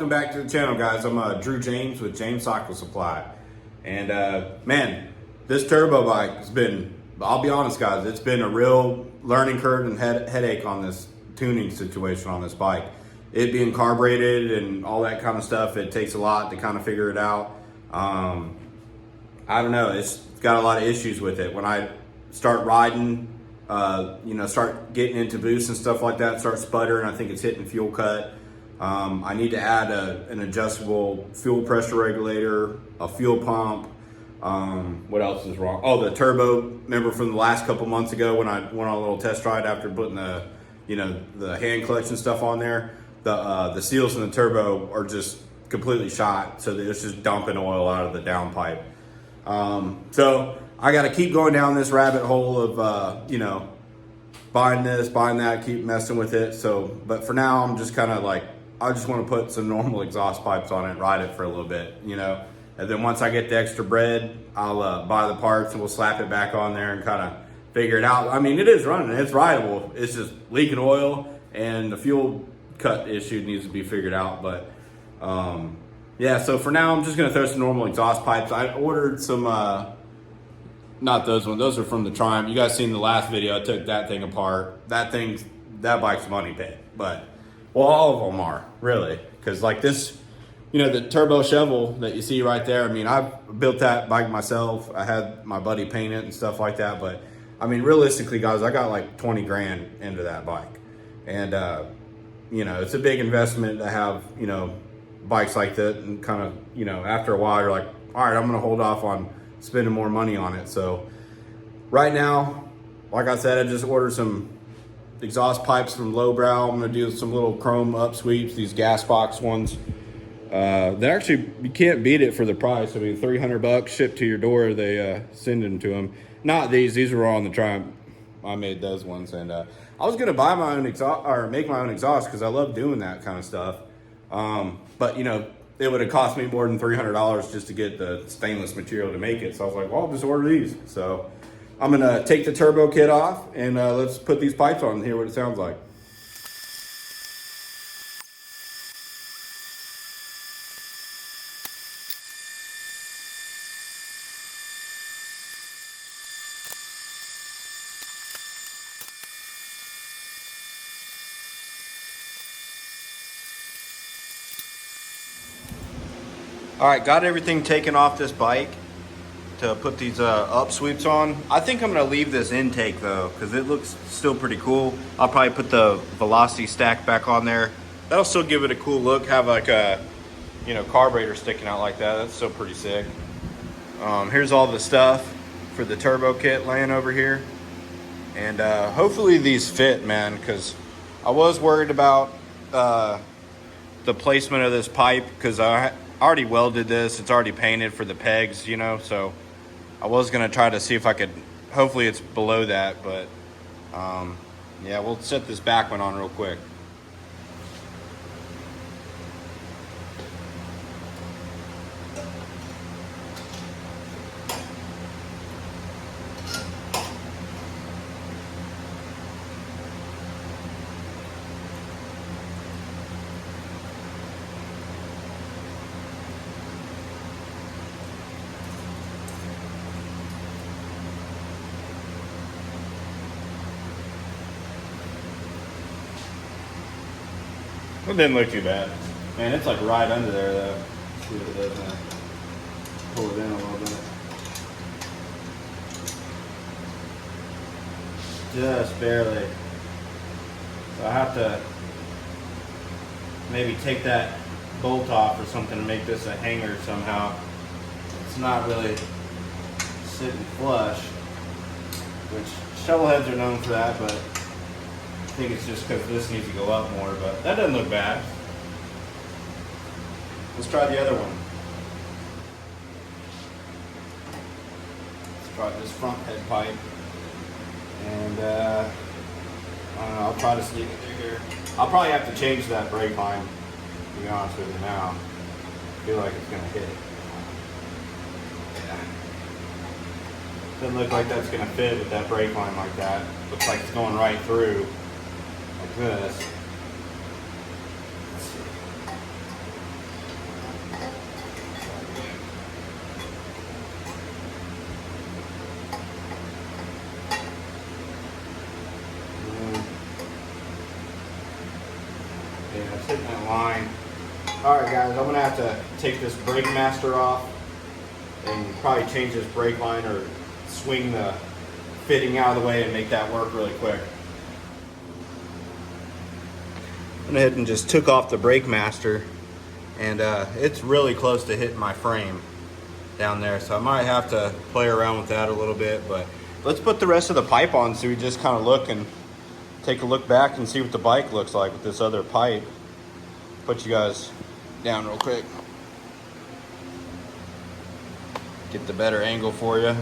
welcome back to the channel, guys. I'm Drew James with JAMESCYCLESUPPLY. And man, this turbo bike has been, I'll be honest guys, it's been a real learning curve and headache on this tuning situation on this bike. It being carbureted and all that kind of stuff, it takes a lot to kind of figure it out. I don't know, it's got a lot of issues with it. When I start riding, start getting into boosts and stuff like that, start sputtering, I think it's hitting fuel cut. I need to add an adjustable fuel pressure regulator, a fuel pump. What else is wrong? Oh, the turbo. Remember from the last couple months ago when I went on a little test ride after putting the hand clutch and stuff on there, the seals in the turbo are just completely shot. So it's just dumping oil out of the downpipe. So I got to keep going down this rabbit hole of, buying this, buying that, keep messing with it. So, but for now, I'm just kind of like, I just want to put some normal exhaust pipes on it, ride it for a little bit, and then once I get the extra bread, I'll buy the parts and we'll slap it back on there and kind of figure it out. I mean, it is running, it's rideable. It's just leaking oil and the fuel cut issue needs to be figured out. But yeah, so for now, I'm just going to throw some normal exhaust pipes. I ordered some, not those ones, those are from the Triumph. You guys seen the last video, I took that thing apart. That bike's a money pit, but, well, all of them are, really. Because like this, the turbo shovel that you see right there, I mean, I've built that bike myself. I had my buddy paint it and stuff like that. But, I mean, realistically, guys, I got like 20 grand into that bike. And, it's a big investment to have, bikes like that. And kind of, after a while, you're like, all right, I'm going to hold off on spending more money on it. So right now, like I said, I just ordered some exhaust pipes from Lowbrow. I'm gonna do some little chrome up sweeps, these gas box ones. They actually, you can't beat it for the price. I mean, $300 shipped to your door. They send them to them. Not these were all on the Triumph. I made those ones, and I was gonna buy my own exhaust or make my own exhaust because I love doing that kind of stuff. But it would have cost me more than $300 just to get the stainless material to make it. So I was like, well, I'll just order these. So I'm gonna take the turbo kit off and let's put these pipes on and hear what it sounds like. All right, got everything taken off this bike to put these up sweeps on. I think I'm gonna leave this intake though, because it looks still pretty cool. I'll probably put the velocity stack back on there. That'll still give it a cool look, have like a, carburetor sticking out like that. That's still pretty sick. Here's all the stuff for the turbo kit laying over here. And hopefully these fit, man, because I was worried about the placement of this pipe because I already welded this. It's already painted for the pegs, so I was gonna try to see if I could, hopefully it's below that, but yeah, we'll set this back one on real quick. It didn't look too bad. Man, it's like right under there though. Let's see what it does now. Pull it in a little bit. Just barely. So I have to maybe take that bolt off or something to make this a hanger somehow. It's not really sitting flush, which shovel heads are known for that, but I think it's just because this needs to go up more, but that doesn't look bad. Let's try the other one. Let's try this front head pipe. And I don't know, I'll try to sneak it through here. I'll probably have to change that brake line, to be honest with you now. I feel like it's gonna hit. Yeah. Doesn't look like that's gonna fit with that brake line like that. Looks like it's going right through. Like this. Let's see. it's hitting that line. All right, guys, I'm gonna have to take this brake master off and probably change this brake line or swing the fitting out of the way and make that work really quick. I went ahead and just took off the brake master, and it's really close to hitting my frame down there, so I might have to play around with that a little bit. But let's put the rest of the pipe on so we just kind of look and take a look back and see what the bike looks like with this other pipe. Put you guys down real quick, get the better angle for you.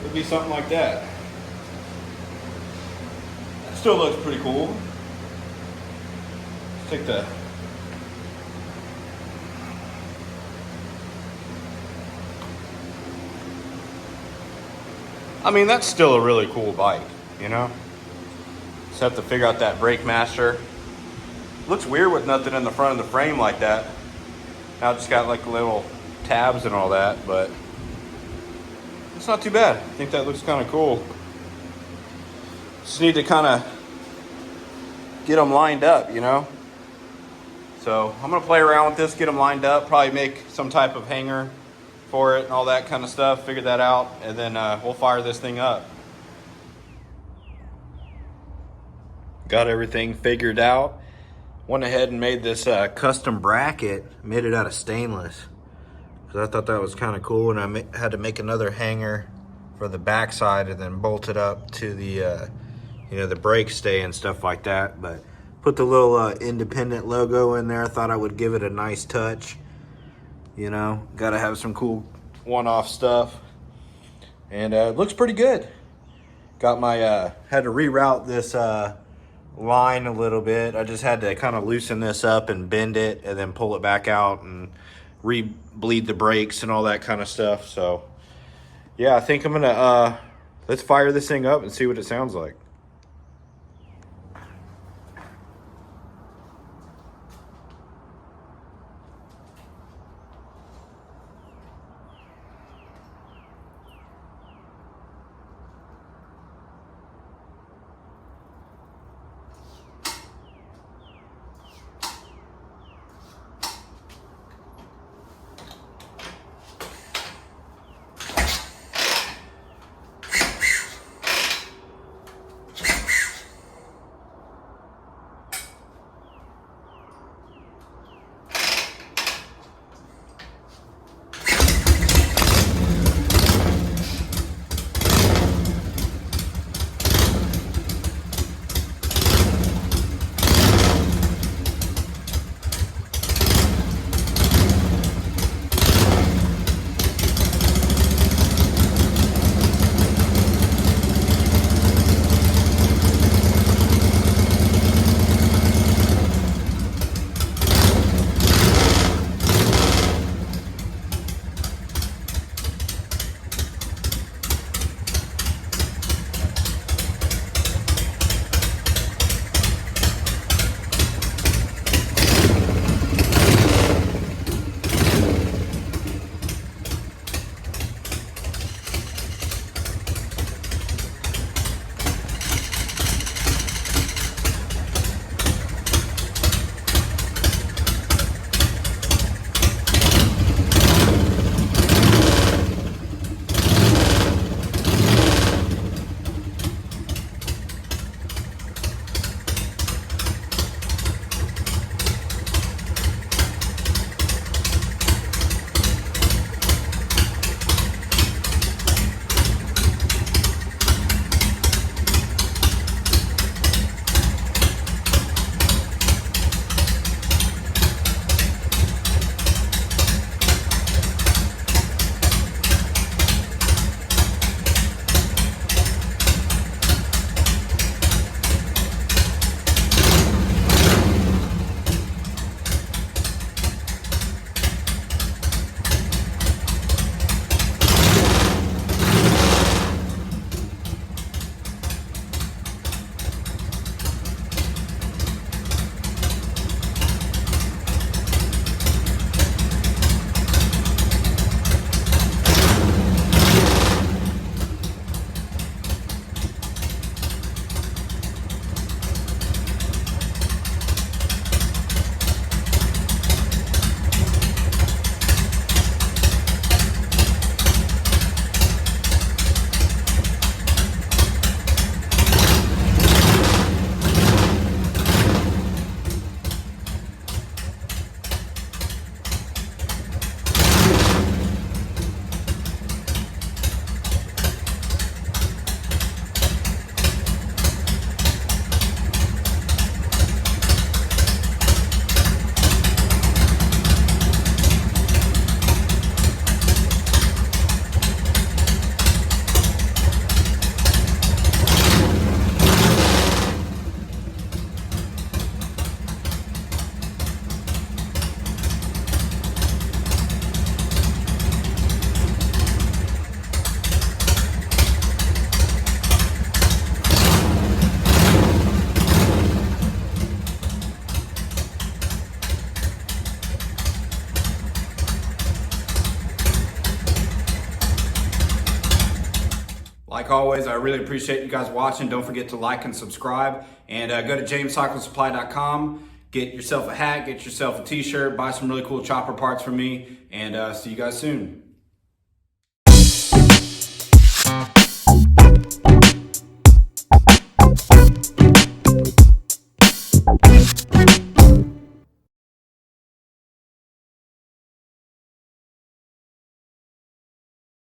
It'd be something like that. Still looks pretty cool. Let's take the I mean, that's still a really cool bike, you know? Just have to figure out that brake master. Looks weird with nothing in the front of the frame like that. Now it's just got like little tabs and all that, but it's not too bad. I think that looks kind of cool. Just need to kind of get them lined up, you know? So I'm gonna play around with this, get them lined up, probably make some type of hanger for it and all that kind of stuff, figure that out, and then we'll fire this thing up. Got everything figured out. Went ahead and made this custom bracket, made it out of stainless, because I thought that was kind of cool, and I had to make another hanger for the back side and then bolt it up to the you know, the brake stay and stuff like that. But put the little independent logo in there. I thought I would give it a nice touch. You know, gotta have some cool one-off stuff, and it looks pretty good. Got my had to reroute this line a little bit. I just had to kind of loosen this up and bend it and then pull it back out and re-bleed the brakes and all that kind of stuff. So yeah, I think I'm gonna let's fire this thing up and see what it sounds like. like always, I really appreciate you guys watching. Don't forget to like and subscribe. And go to JAMESCYCLESUPPLY.com. Get yourself a hat, get yourself a t-shirt, buy some really cool chopper parts from me, and see you guys soon.